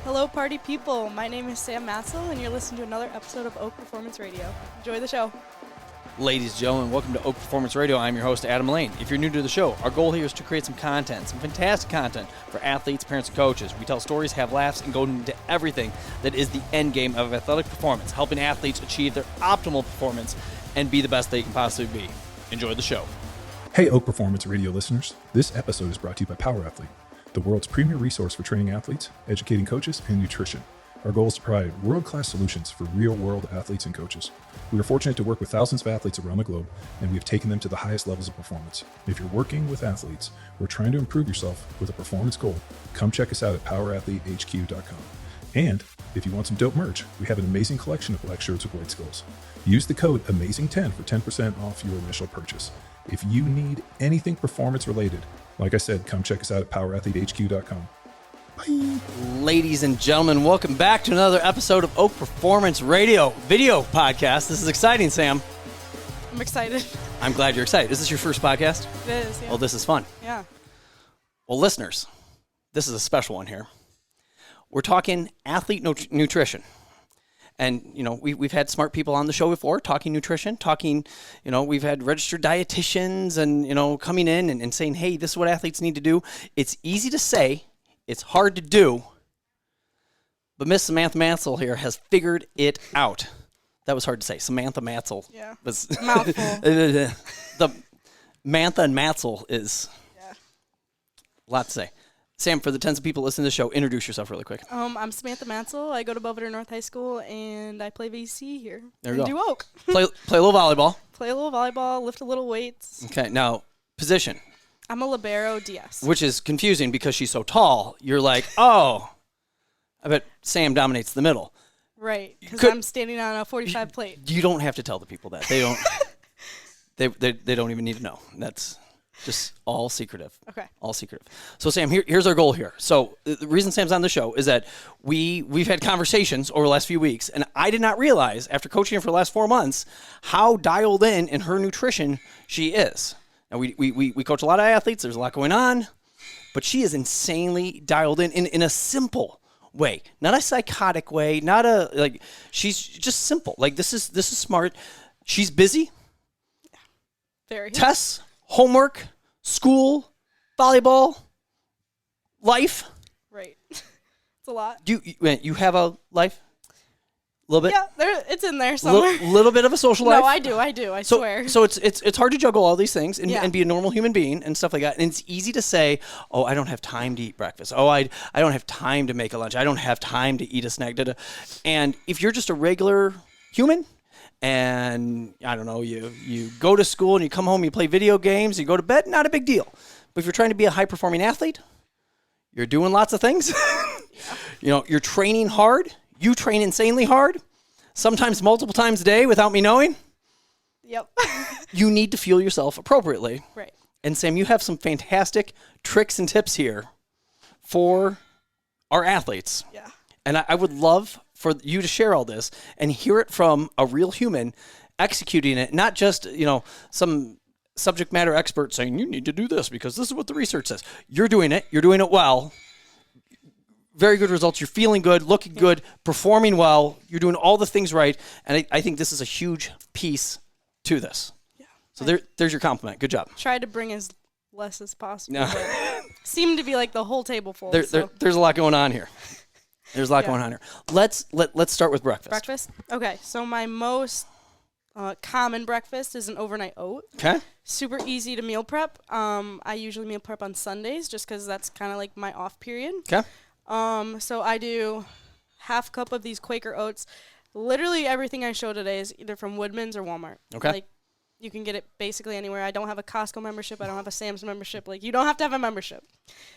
Hello, party people. My name is Sam Matzl, and you're listening to another episode of Oak Performance Radio. Enjoy the show. Ladies and gentlemen, welcome to Oak Performance Radio. I'm your host, Adam Lane. If you're new to the show, our goal here is to create some content, some fantastic content for athletes, parents, and coaches. We tell stories, have laughs, and go into everything that is the end game of athletic performance, helping athletes achieve their optimal performance and be the best they can possibly be. Enjoy the show. Hey, Oak Performance Radio listeners. This episode is brought to you by Power Athlete, the world's premier resource for training athletes, educating coaches, and nutrition. Our goal is to provide world-class solutions for real-world athletes and coaches. We are fortunate to work with thousands of athletes around the globe, and we have taken them to the highest levels of performance. If you're working with athletes or trying to improve yourself with a performance goal, come check us out at powerathletehq.com. And if you want some dope merch, we have an amazing collection of black shirts with white skulls. Use the code AMAZING10 for 10% off your initial purchase. If you need anything performance-related, like I said, come check us out at powerathletehq.com. Bye. Ladies and gentlemen, welcome back to another episode of Oak Performance Radio video podcast. This is exciting, Sam. I'm excited. I'm glad you're excited. Is this your first podcast? It is, yeah. Oh, this is fun. Yeah. Well, listeners, this is a special one here. We're talking athlete nutrition. And, you know, we've had smart people on the show before talking nutrition, we've had registered dietitians and, coming in and saying, hey, this is what athletes need to do. It's easy to say, it's hard to do, but Miss Samantha Matzl here has figured it out. That was hard to say. Samantha Matzl. Yeah. Was Mouthful. The Mantha and Matzl is a lot to say. Sam, for the tens of people listening to the show, introduce yourself really quick. I'm Samantha Matzl. I go to Belvedere North High School, and I play VC here. There you go. Do Oak. Play a little volleyball. Play a little volleyball, lift a little weights. Okay, now, position. I'm a libero DS. Which is confusing because she's so tall. You're like, oh, I bet Sam dominates the middle. Right, because I'm standing on a 45 plate. You don't have to tell the people that. They don't. they don't even need to know. That's just all secretive. Okay. All secretive. So, Sam, here's our goal here. So, the reason Sam's on the show is that we've had conversations over the last few weeks, and I did not realize, after coaching her for the last 4 months, how dialed in her nutrition she is. Now, we coach a lot of athletes. There's a lot going on. But she is insanely dialed in a simple way. Not a psychotic way. Not a, like, she's just simple. Like, this is smart. She's busy. Very. Tests, homework, school, volleyball, life. Right. It's a lot. You have a life? A little bit? Yeah, it's in there somewhere. Little bit of a social life? No, I do. I swear. So it's hard to juggle all these things and be a normal human being and stuff like that. And it's easy to say, oh, I don't have time to eat breakfast. Oh, I don't have time to make a lunch. I don't have time to eat a snack. And if you're just a regular human and, I don't know, you go to school and you come home, you play video games, you go to bed, not a big deal. But if you're trying to be a high-performing athlete, you're doing lots of things. You're training hard. You train insanely hard, sometimes multiple times a day without me knowing. Yep. You need to fuel yourself appropriately. Right. And Sam, you have some fantastic tricks and tips here for our athletes. Yeah. And I would love for you to share all this and hear it from a real human executing it, not just, some subject matter expert saying you need to do this because this is what the research says. You're doing it well. Very good results. You're feeling good, looking good, performing well. You're doing all the things right. And I think this is a huge piece to this. Yeah. So there's your compliment. Good job. Try to bring as less as possible. No. But seemed to be like the whole table full. There's a lot going on here. There's a lot going on here. Let's start with breakfast. Breakfast? Okay. So my most common breakfast is an overnight oat. Okay. Super easy to meal prep. I usually meal prep on Sundays just because that's kind of like my off period. Okay. So I do half cup of these Quaker oats. Literally everything I show today is either from Woodman's or Walmart. Okay. Like, you can get it basically anywhere. I don't have a Costco membership. I don't have a Sam's membership. Like, you don't have to have a membership.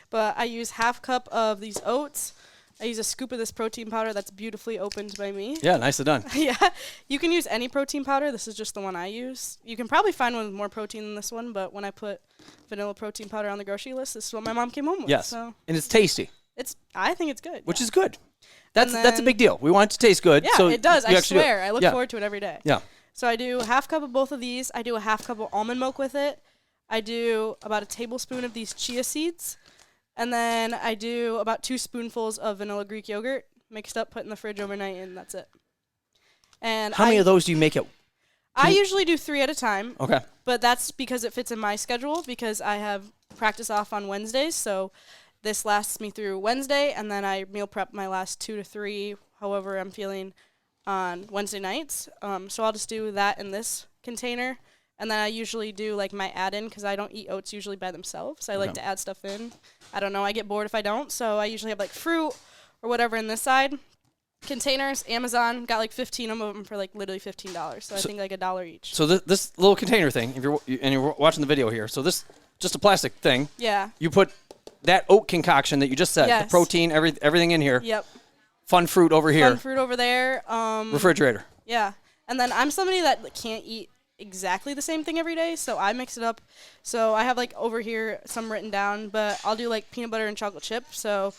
But I use half cup of these oats. I use a scoop of this protein powder that's beautifully opened by me. Yeah, nicely done. Yeah. You can use any protein powder. This is just the one I use. You can probably find one with more protein than this one, but when I put vanilla protein powder on the grocery list, this is what my mom came home with. Yes. So and it's tasty. I think it's good. Which is good. That's a big deal. We want it to taste good. Yeah, so it does. I swear. Do I look forward to it every day. Yeah. So I do half cup of both of these. I do a half cup of almond milk with it. I do about a tablespoon of these chia seeds. And then I do about 2 spoonfuls of vanilla Greek yogurt mixed up, put in the fridge overnight, and that's it. And How many of those do you make at? I usually do 3 at a time. Okay. But that's because it fits in my schedule because I have practice off on Wednesdays. So this lasts me through Wednesday, and then I meal prep my last 2 to 3, however I'm feeling, on Wednesday nights. So I'll just do that in this container. And then I usually do like my add-in because I don't eat oats usually by themselves. I like to add stuff in. I don't know. I get bored if I don't. So I usually have like fruit or whatever in this side. Containers, Amazon, got like 15 of them for like literally $15. So I think like $1 each. So this little container thing, if you're watching the video here, so this just a plastic thing. Yeah. You put that oat concoction that you just said, the protein, everything in here. Yep. Fun fruit over here. Fun fruit over there. Refrigerator. Yeah. And then I'm somebody that can't eat exactly the same thing every day, so I mix it up. So I have like over here some written down, but I'll do like peanut butter and chocolate chip. So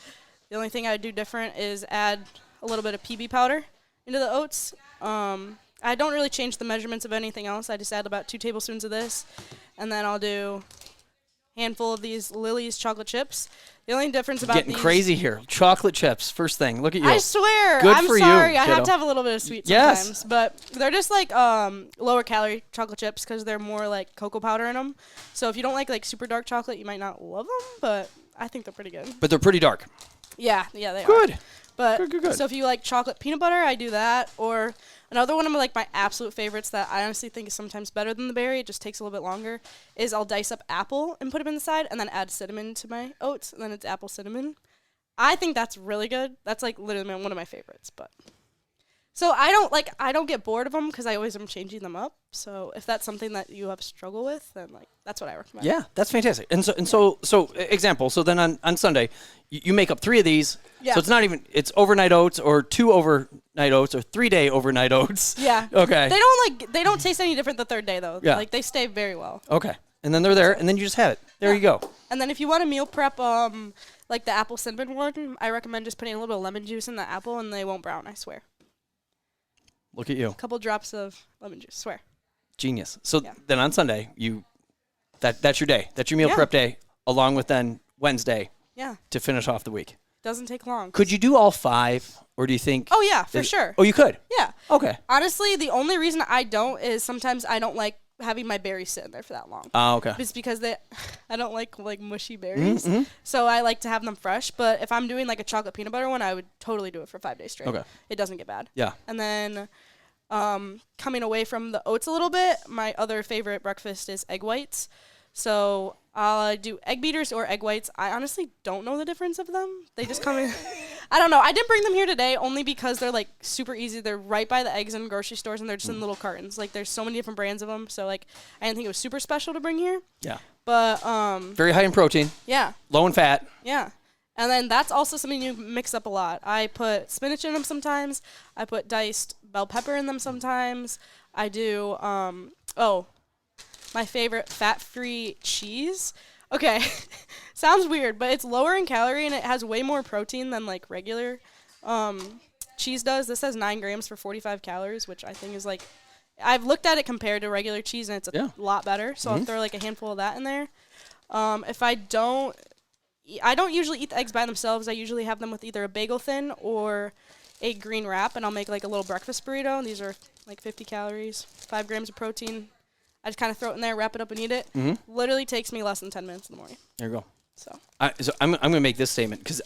the only thing I do different is add a little bit of PB powder into the oats. I don't really change the measurements of anything else. I just add about 2 tablespoons of this, and then I'll do a handful of these Lily's chocolate chips. The only difference about Getting crazy here. Chocolate chips, first thing. Look at you. I swear. Good I'm for sorry. you, I have kiddo. to have a little bit of sweet sometimes. But they're just like lower calorie chocolate chips because they're more like cocoa powder in them. So if you don't like super dark chocolate, you might not love them, but I think they're pretty good. But they're pretty dark. Yeah, they are. Good. But Good. So if you like chocolate peanut butter, I do that. Or another one of like my absolute favorites that I honestly think is sometimes better than the berry, it just takes a little bit longer, is I'll dice up apple and put them in the side and then add cinnamon to my oats, and then it's apple cinnamon. I think that's really good. That's like literally one of my favorites. But so I don't get bored of them because I always am changing them up. So if that's something that you have struggle with, then like that's what I recommend. Yeah, that's fantastic. And so example. So then on Sunday, you make up 3 of these. Yeah. So it's not even overnight oats or 2 overnight oats or 3-day overnight oats. Yeah. Okay. They don't taste any different the third day though. Yeah. Like they stay very well. Okay. And then they're there, and then you just have it. There you go. And then if you want to meal prep, like the apple cinnamon one, I recommend just putting a little bit of lemon juice in the apple, and they won't brown. I swear. Look at you. A couple drops of lemon juice. Swear. Genius. So then on Sunday, that's your day. That's your meal prep day, along with then Wednesday. Yeah. To finish off the week. Doesn't take long. Could you do all 5, or do you think? Oh yeah, for sure. Oh, you could. Yeah. Okay. Honestly, the only reason I don't is sometimes I don't like having my berries sit in there for that long. Oh, okay. It's because I don't like mushy berries, so I like to have them fresh. But if I'm doing like a chocolate peanut butter one, I would totally do it for 5 days straight. Okay. It doesn't get bad. Yeah. And then coming away from the oats a little bit, my other favorite breakfast is egg whites. So I'll do egg beaters or egg whites. I honestly don't know the difference of them. They just come in. I don't know. I didn't bring them here today only because they're like super easy. They're right by the eggs in grocery stores, and they're just in little cartons. Like there's so many different brands of them. So like I didn't think it was super special to bring here. Yeah. But very high in protein. Yeah. Low in fat. Yeah. And then that's also something you mix up a lot. I put spinach in them sometimes. I put diced bell pepper in them sometimes. I do my favorite fat-free cheese. Okay, sounds weird, but it's lower in calorie and it has way more protein than like regular cheese does. This has 9 grams for 45 calories, which I think is like, I've looked at it compared to regular cheese and it's a lot better. So I'll throw like a handful of that in there. If I don't usually eat the eggs by themselves. I usually have them with either a bagel thin or a green wrap, and I'll make like a little breakfast burrito. And these are like 50 calories, 5 grams of protein. I just kind of throw it in there, wrap it up, and eat it. Literally takes me less than 10 minutes in the morning. There you go. So I'm going to make this statement because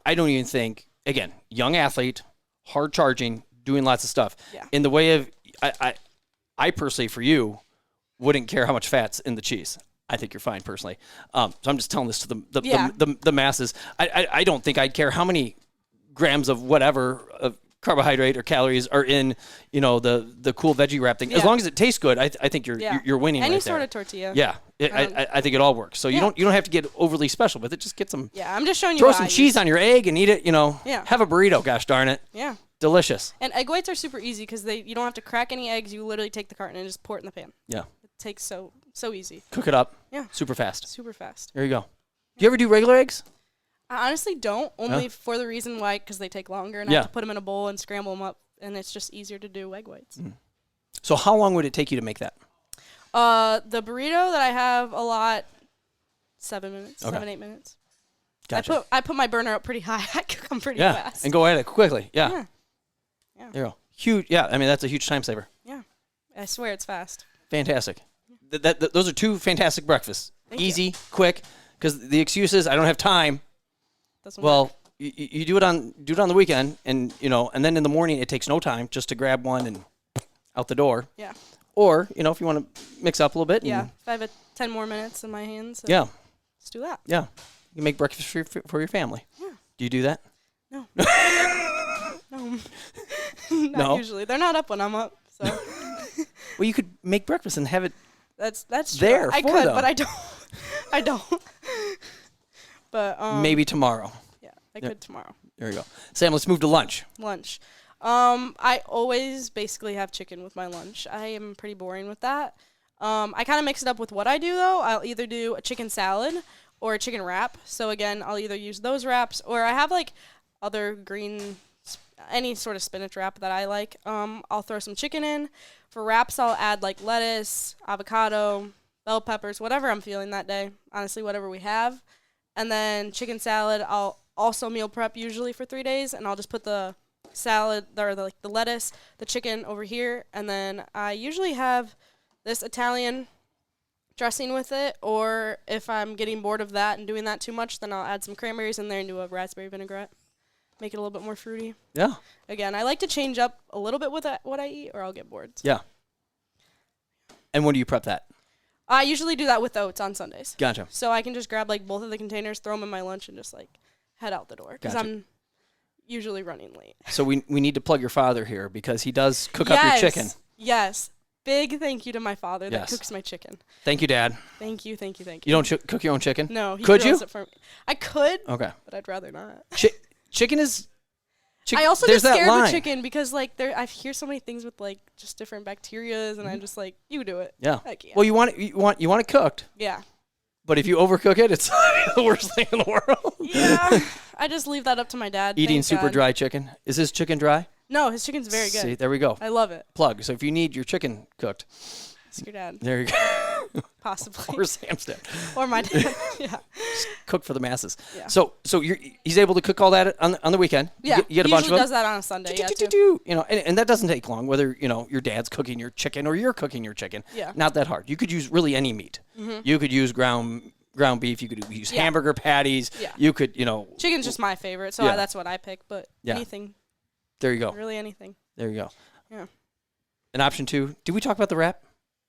I don't even think, again, young athlete, hard charging, doing lots of stuff. Yeah. In the way of, I personally, for you, wouldn't care how much fat's in the cheese. I think you're fine personally. So I'm just telling this to the masses. I don't think I'd care how many grams of whatever of carbohydrate or calories are in, the cool veggie wrap thing. As long as it tastes good, I think you're winning. Any right sort there. of tortilla. Yeah, I think it all works. So you don't have to get overly special with it. Just get some. Yeah, I'm just showing you. Throw some cheese on your egg and eat it. Yeah. Have a burrito. Gosh darn it. Yeah. Delicious. And egg whites are super easy because you don't have to crack any eggs. You literally take the carton and just pour it in the pan. Yeah. It takes so easy. Cook it up. Yeah. Super fast. Super fast. There you go. Do you ever do regular eggs? I honestly don't, only for the reason why, because they take longer and I have to put them in a bowl and scramble them up, and it's just easier to do egg whites. So how long would it take you to make that? The burrito that I have a lot, 7 minutes, 7-8 minutes. Gotcha. I put my burner up pretty high. I cook them pretty Yeah, fast. and go at it quickly. Yeah. Yeah. There you go. Huge. Yeah, I mean, that's a huge time saver. Yeah. I swear it's fast. Fantastic. Those are 2 fantastic breakfasts. Thank Easy, quick, because the excuse is I don't have time. Doesn't Well, work. you do it on the weekend, and and then in the morning it takes no time just to grab one and out the door. Yeah. Or if you want to mix up a little bit. Yeah. If I have 10 more minutes in my hands. Yeah. Let's do that. Yeah. You can make breakfast for your family. Yeah. Do you do that? No. No. Not No? usually. They're not up when I'm up. So Well, you could make breakfast and have it. that's There true. I for could, them. but I don't. I don't. But Maybe tomorrow. yeah, I could tomorrow. There you go. Sam, let's move to lunch. Lunch. I always basically have chicken with my lunch. I am pretty boring with that. I kind of mix it up with what I do though. I'll either do a chicken salad or a chicken wrap. So again, I'll either use those wraps or I have like other any sort of spinach wrap that I like. I'll throw some chicken in. For wraps, I'll add like lettuce, avocado, bell peppers, whatever I'm feeling that day. Honestly, whatever we have. And then chicken salad, I'll also meal prep usually for 3 days, and I'll just put the salad or the lettuce, the chicken over here, and then I usually have this Italian dressing with it, or if I'm getting bored of that and doing that too much, then I'll add some cranberries in there and do a raspberry vinaigrette. Make it a little bit more fruity. Yeah. Again, I like to change up a little bit with what I eat, or I'll get bored. Yeah. And when do you prep that? I usually do that with oats on Sundays. Gotcha. So I can just grab like both of the containers, throw them in my lunch, and just like head out the door because Gotcha. I'm usually running late. So we need to plug your father here because he does cook up your chicken. Yes. Big thank you to my father that Yes. cooks my chicken. Thank you, Dad. Thank you. You don't cook your own chicken? No. He Could you? grills it for me. I could, Okay. but I'd rather not. Chicken is... I also there's get that scared line. with chicken because like I hear so many things with like just different bacterias, and I'm just like, you do it. Yeah. I can't. Well, you want it cooked, Yeah. but if you overcook it, it's the worst thing in the world. Yeah. I just leave that up to my dad. Eating thank super God. dry chicken. Is his chicken dry? No, his chicken's very good. See, there we go. I love it. Plug. So if you need your chicken cooked, Ask your dad, there you go. possibly. Or Sam's dad. Or my dad. Yeah. Cook for the masses. Yeah. So he's able to cook all that on the weekend. Yeah. You get a bunch of usually them. does that on a Sunday. Yeah, too. And that doesn't take long. Whether your dad's cooking your chicken or you're cooking your chicken. Yeah. Not that hard. You could use really any meat. Mm-hmm. You could use ground beef. You could use Yeah. hamburger patties. Yeah. You could Chicken's just my favorite, so Yeah. that's what I pick. But Yeah. anything, There you go. really anything. There you go. Yeah. And option 2. Did we talk about the wrap?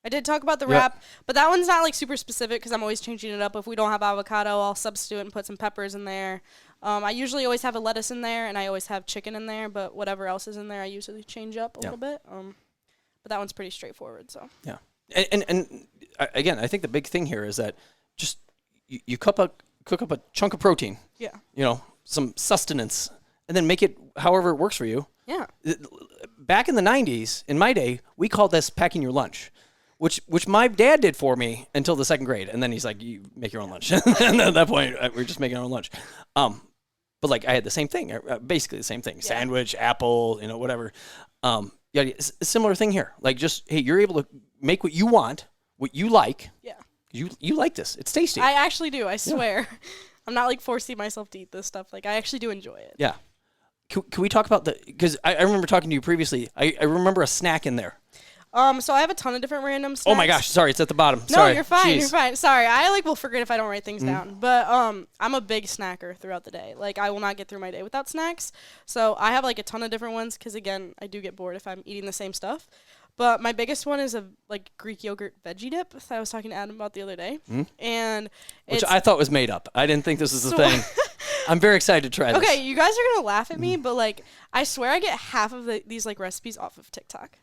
I did talk about the Yep. wrap, but that one's not like super specific because I'm always changing it up. If we don't have avocado, I'll substitute and put some peppers in there. I usually always have a lettuce in there, and I always have chicken in there. But whatever else is in there, I usually change up a little bit. But that one's pretty straightforward. So Yeah. And again, I think the big thing here is that just you cook up a chunk of protein. yeah, Some sustenance, and then make it however it works for you. yeah, Back in the 90s, in my day, we called this packing your lunch, which my dad did for me until the 2nd grade. And then he's like, you make your own lunch. And at that point, we're just making our own lunch. But like I had the same thing, basically the same thing, sandwich, apple, whatever. Yeah, it's a similar thing here. Like just, hey, you're able to make what you want, what you like. yeah. You like this. It's tasty. I actually do. I swear. I'm not like forcing myself to eat this stuff. Like I actually do enjoy it. Yeah. Can we talk about because I remember talking to you previously. I remember a snack in there. So I have a ton of different random snacks. Oh my gosh, sorry, it's at the bottom. No, Sorry. you're fine. Jeez. You're fine. Sorry, I will forget if I don't write things down. But I'm a big snacker throughout the day. Like I will not get through my day without snacks. So I have like a ton of different ones because again, I do get bored if I'm eating the same stuff. But my biggest one is a like Greek yogurt veggie dip that I was talking to Adam about the other day, and Which I thought was made up. I didn't think this was a thing. I'm very excited to try this. Okay, you guys are gonna laugh at me, but like I swear I get half of these like recipes off of TikTok.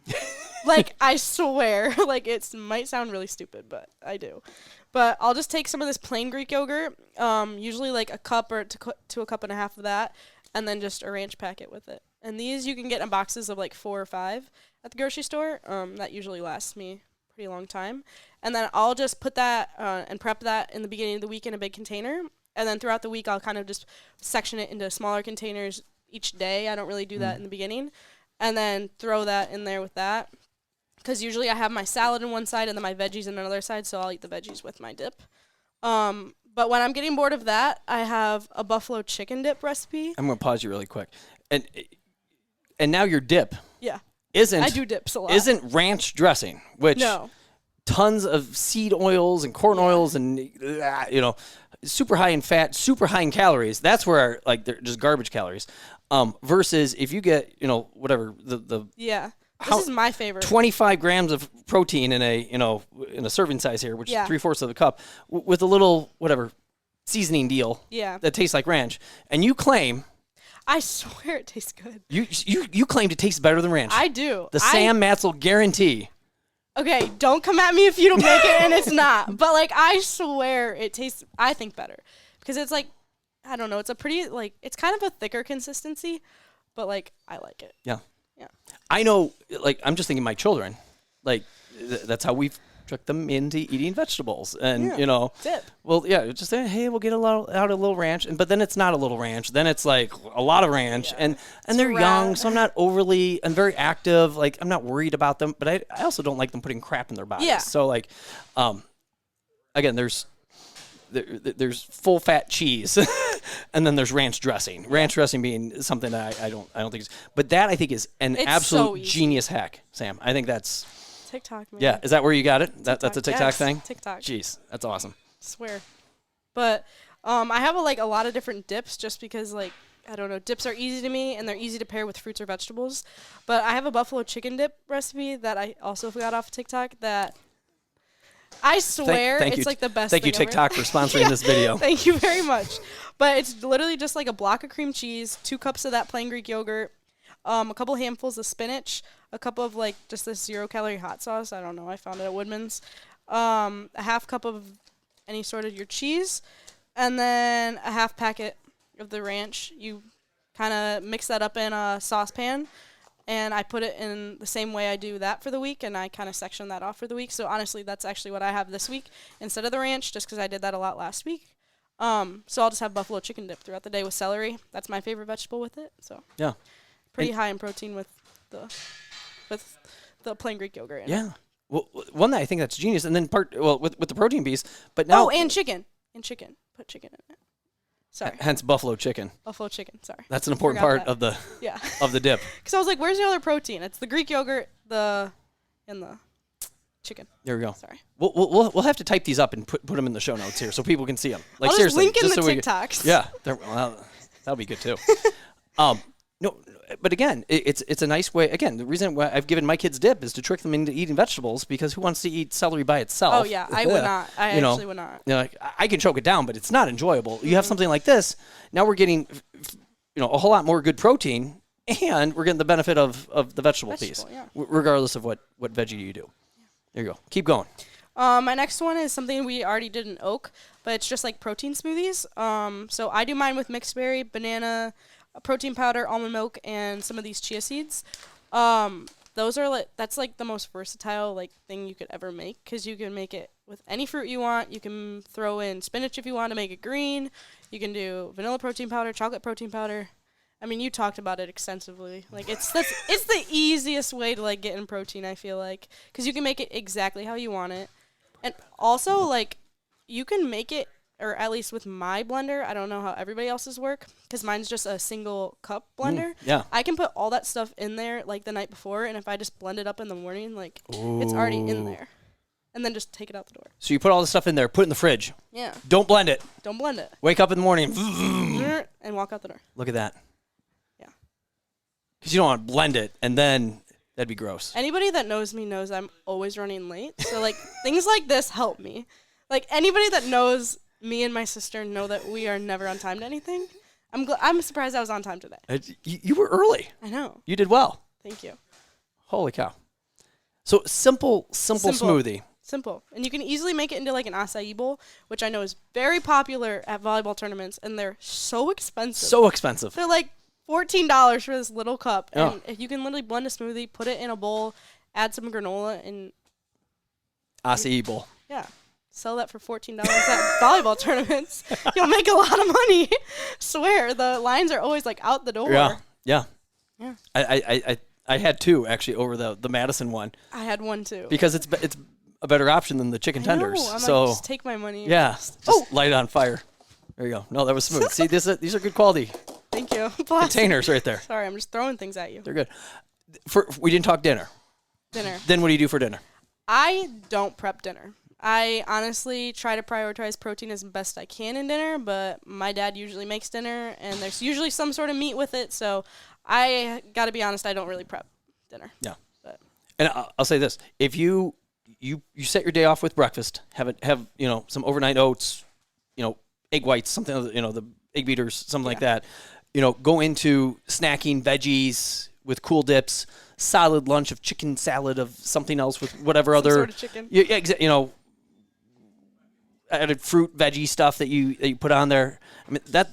Like I swear, like it might sound really stupid, but I do. But I'll just take some of this plain Greek yogurt, usually like a cup or to a cup and a half of that, and then just a ranch packet with it. And these you can get in boxes of like 4 or 5 at the grocery store. That usually lasts me a pretty long time. And then I'll just put that and prep that in the beginning of the week in a big container. And then throughout the week, I'll kind of just section it into smaller containers each day. I don't really do that in the beginning. And then throw that in there with that. Because usually I have my salad on one side and then my veggies on another side, so I'll eat the veggies with my dip. But when I'm getting bored of that, I have a buffalo chicken dip recipe. I'm going to pause you really quick. And now your dip isn't... I do dips a lot. Isn't ranch dressing, which tons of seed oils and corn oils and, you know, super high in fat, super high in calories. That's where, like, they're just garbage calories. Versus if you get, you know, whatever, the this is my favorite. 25 grams of protein in a serving size here, which is 3/4 of a cup, with a little, whatever, seasoning deal that tastes like ranch. And you claim... I swear it tastes good. You claim it tastes better than ranch. I do. The Sam Matzl guarantee. Okay, don't come at me if you don't make it and it's not. But, like, I swear it tastes, I think, better. Because it's, like, I don't know, it's a pretty, like, it's kind of a thicker consistency, but, like, I like it. Yeah. I know, like, I'm just thinking my children, like, that's how we've tricked them into eating vegetables. And, you know. Dip. Well, yeah, just say, hey, we'll get out a little ranch. But then it's not a little ranch. Then it's, like, a lot of ranch. And they're young, so I'm not I'm very active. Like, I'm not worried about them. But I also don't like them putting crap in their bodies. Yeah. So, like, again, there's full fat cheese, and then there's ranch dressing. Ranch dressing being something that I don't think is, but that I think is an absolute genius hack, Sam. I think that's TikTok, man. Yeah, is that where you got it? That's a TikTok thing. TikTok. Jeez, that's awesome. Swear, but I have a lot of different dips just because I don't know, dips are easy to me and they're easy to pair with fruits or vegetables. But I have a buffalo chicken dip recipe that I also got off TikTok that. I swear it's like the best thing Thank you, TikTok, for sponsoring this video. Thank you very much. But it's literally just like a block of cream cheese, 2 cups of that plain Greek yogurt, a couple handfuls of spinach, a cup of just this 0-calorie hot sauce. I don't know. I found it at Woodman's. A half cup of any sort of your cheese, and then a half packet of the ranch. You kind of mix that up in a saucepan. And I put it in the same way I do that for the week, and I kind of section that off for the week. So, honestly, that's actually what I have this week instead of the ranch, just because I did that a lot last week. So, I'll just have buffalo chicken dip throughout the day with celery. That's my favorite vegetable with it. So, yeah, pretty high in protein with the plain Greek yogurt. Yeah. Well, one that I think that's genius, and then with the protein piece, but now... Oh, and chicken. Put chicken in it. Sorry. Hence buffalo chicken. Buffalo chicken, sorry. That's an important part of the of the dip. Because I was like, where's the other protein? It's the Greek yogurt, and the chicken. There we go. Sorry. We'll have to type these up and put them in the show notes here so people can see them. Like, I'll seriously, just link in the so TikToks. Yeah. That'll be good too. No, but again, it's a nice way. Again, the reason why I've given my kids dip is to trick them into eating vegetables, because who wants to eat celery by itself? Oh yeah, I would not. I actually would not. You know, like, I can choke it down, but it's not enjoyable. You have something like this, now we're getting, a whole lot more good protein, and we're getting the benefit of the vegetable piece, regardless of what veggie you do. Yeah. There you go. Keep going. My next one is something we already did in oak, but it's just like protein smoothies. So I do mine with mixed berry, banana, protein powder, almond milk, and some of these chia seeds. Those are that's the most versatile thing you could ever make, because you can make it with any fruit you want. You can throw in spinach if you want to make it green. You can do vanilla protein powder, chocolate protein powder. I mean, you talked about it extensively. It's the easiest way to get in protein, I feel like, because you can make it exactly how you want it. And also you can make it, or at least with my blender, I don't know how everybody else's work, because mine's just a single cup blender. Yeah. I can put all that stuff in there the night before, and if I just blend it up in the morning, it's already in there. And then just take it out the door. So you put all the stuff in there, put it in the fridge. Yeah. Don't blend it. Don't blend it. Wake up in the morning. And walk out the door. Look at that. Yeah. Because you don't want to blend it, and then that'd be gross. Anybody that knows me knows I'm always running late. So things like this help me. Anybody that knows me and my sister know that we are never on time to anything. I'm surprised I was on time today. You were early. I know. You did well. Thank you. Holy cow. So simple smoothie. Simple. And you can easily make it into an acai bowl, which I know is very popular at volleyball tournaments, and they're so expensive. They're $14 for this little cup. Oh. And you can literally blend a smoothie, put it in a bowl, add some granola, and... Acai bowl. Yeah. Sell that for $14 at volleyball tournaments. You'll make a lot of money. Swear, the lines are always out the door. Yeah. Yeah. I had 2 actually over the Madison one. I had one too. Because a better option than the chicken tenders. I'm so like, just take my money. yeah, just light it on fire. There you go. No, that was smooth. See, these are good quality Thank you. containers right there. Sorry, I'm just throwing things at you. They're good. We didn't talk dinner. Dinner. Then what do you do for dinner? I don't prep dinner. I honestly try to prioritize protein as best I can in dinner, but my dad usually makes dinner, and there's usually some sort of meat with it, so I got to be honest, I don't really prep dinner. Yeah. But. And I'll say this. If you set your day off with breakfast, have some overnight oats, egg whites, something, the egg beaters, something like that, go into snacking veggies with cool dips, solid lunch of chicken salad of something else with whatever other sort of chicken. Added fruit, veggie stuff that you put on there. I mean, that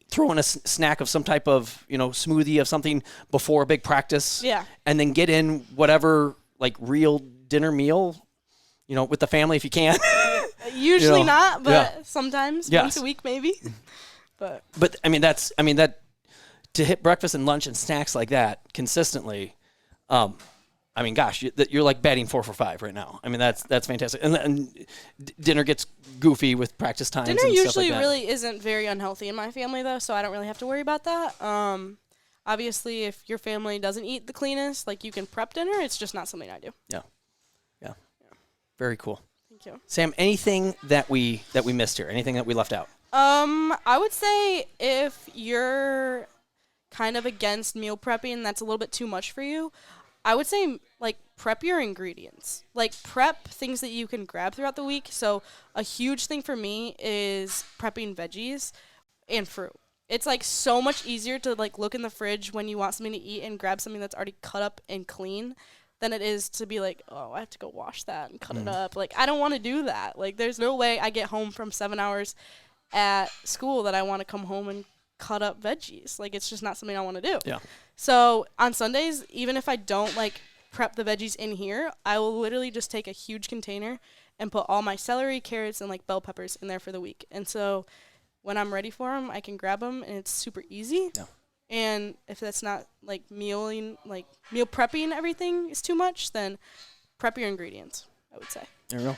throw in a snack of some type of, smoothie of something before a big practice. Yeah. And then get in whatever, like, real dinner meal, with the family if you can. Usually not, but sometimes once a week maybe. But that to hit breakfast and lunch and snacks like that consistently, gosh, you're like batting 4 for 5 right now. I mean, that's fantastic. And dinner gets goofy with practice times. Dinner and usually stuff like that. really isn't very unhealthy in my family, though, so I don't really have to worry about that. Obviously, if your family doesn't eat the cleanest, like, you can prep dinner. It's just not something I do. Yeah. Very cool. Thank you. Sam, anything that we missed here? Anything that we left out? I would say if you're kind of against meal prepping, that's a little bit too much for you. I would say, like, prep your ingredients. Like, prep things that you can grab throughout the week. So a huge thing for me is prepping veggies and fruit. It's, like, so much easier to, like, look in the fridge when you want something to eat and grab something that's already cut up and clean than it is to be like, oh, I have to go wash that and cut it up. Like, I don't want to do that. Like, there's no way I get home from 7 hours at school that I want to come home and cut up veggies. Like, it's just not something I want to do. Yeah. So on Sundays, even if I don't, like, prep the veggies in here, I will literally just take a huge container and put all my celery, carrots, and, like, bell peppers in there for the week. And so when I'm ready for them, I can grab them, and it's super easy. Yeah. And if that's not, like, meal prepping everything is too much, then prep your ingredients, I would say. There we go.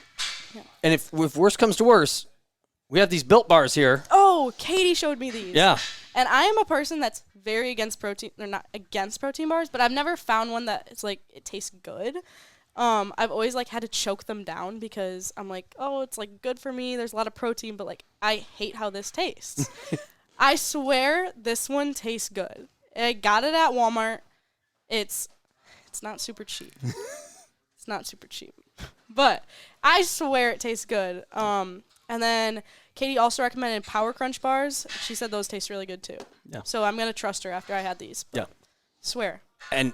Yeah. And if worse comes to worse, we have these Built bars here. Oh, Katie showed me these. Yeah. And I am a person that's very against protein. They're not against protein bars, but I've never found one that it's like it tastes good. I've always, like, had to choke them down because I'm like, oh, it's, like, good for me. There's a lot of protein, but, like, I hate how this tastes. I swear this one tastes good. I got it at Walmart. It's not super cheap. It's not super cheap. But I swear it tastes good. And then Katie also recommended Power Crunch bars. She said those taste really good too. Yeah. So I'm going to trust her after I had these. Yeah. Swear. And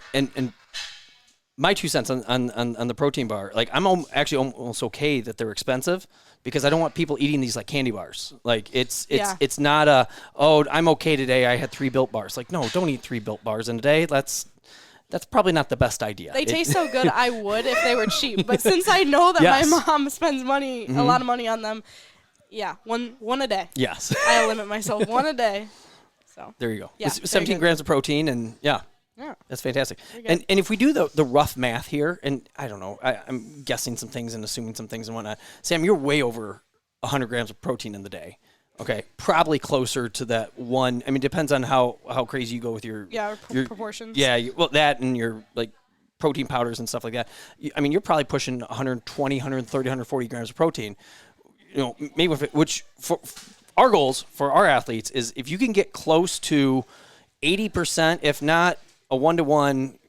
my 2 cents on the protein bar, like, I'm actually almost okay that they're expensive because I don't want people eating these like candy bars. Like, it's not I'm okay today. I had 3 Built bars. Like, no, don't eat 3 Built bars in a day. That's probably not the best idea. They taste so good. I would if they were cheap. But since I know that my mom spends money, a lot of money on them, yeah, one a day. Yes. I limit myself 1 a day. So there you go. Yeah, 17 grams of protein and yeah. Yeah. That's fantastic. And if we do the rough math here, and I don't know, I'm guessing some things and assuming some things and whatnot. Sam, you're way over 100 grams of protein in the day. Okay, probably closer to that one. I mean, it depends on how crazy you go with your proportions. Yeah, that and your, like, protein powders and stuff like that. I mean, you're probably pushing 120, 130, 140 grams of protein. Maybe which for our goals for our athletes is if you can get close to 80%, if not a 1-to-1,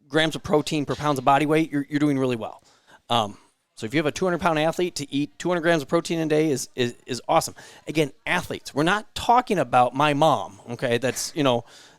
grams of protein per pounds of body weight, you're doing really well. So if you have a 200-pound athlete, to eat 200 grams of protein a day is awesome. Again, athletes. We're not talking about my mom. Okay, that's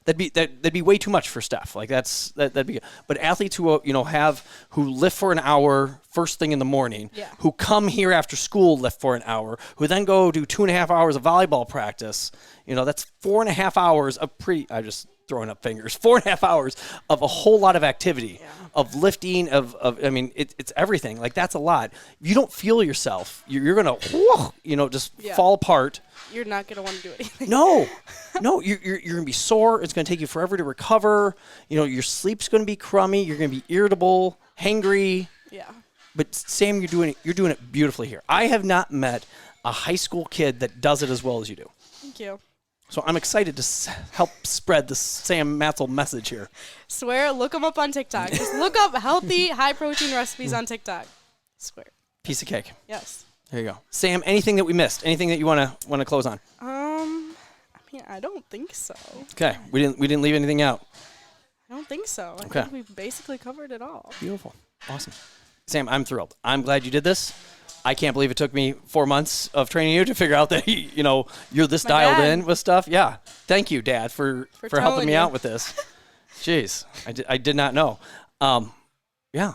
that'd be way too much for Steph. Like that'd be. But athletes who who lift for an hour first thing in the morning, who come here after school lift for an hour, who then go do 2.5 hours of volleyball practice. That's 4.5 hours of I just throwing up fingers, 4.5 hours of a whole lot of activity, of lifting, it's everything. Like, that's a lot. You don't feel yourself. You're going to, just fall apart. You're not going to want to do anything. No, you're going to be sore. It's going to take you forever to recover. Your sleep's going to be crummy. You're going to be irritable, hangry. Yeah. But Sam, you're doing it beautifully here. I have not met a high school kid that does it as well as you do. Thank you. So I'm excited to help spread the Sam Matzl message here. Swear, look them up on TikTok. Just look up healthy, high-protein recipes on TikTok. Swear. Piece of cake. Yes. There you go. Sam, anything that we missed? Anything that you want to close on? I mean, I don't think so. Okay. We didn't leave anything out. I don't think so. I Okay. think we've basically covered it all. Beautiful. Awesome. Sam, I'm thrilled. I'm glad you did this. I can't believe it took me 4 months of training you to figure out that you're this dialed dad. in with stuff. Yeah. Thank you, Dad, for helping telling me you. out with this. Jeez. I did not know. Yeah.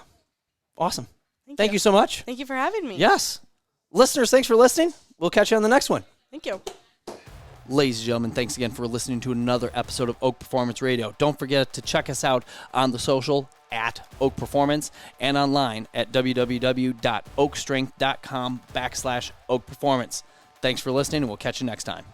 Awesome. Thank you so much. Thank you for having me. Yes. Listeners, thanks for listening. We'll catch you on the next one. Thank you. Ladies and gentlemen, thanks again for listening to another episode of Oak Performance Radio. Don't forget to check us out on the social at Oak Performance and online at www.oakstrength.com/Oak Performance. Thanks for listening, and we'll catch you next time.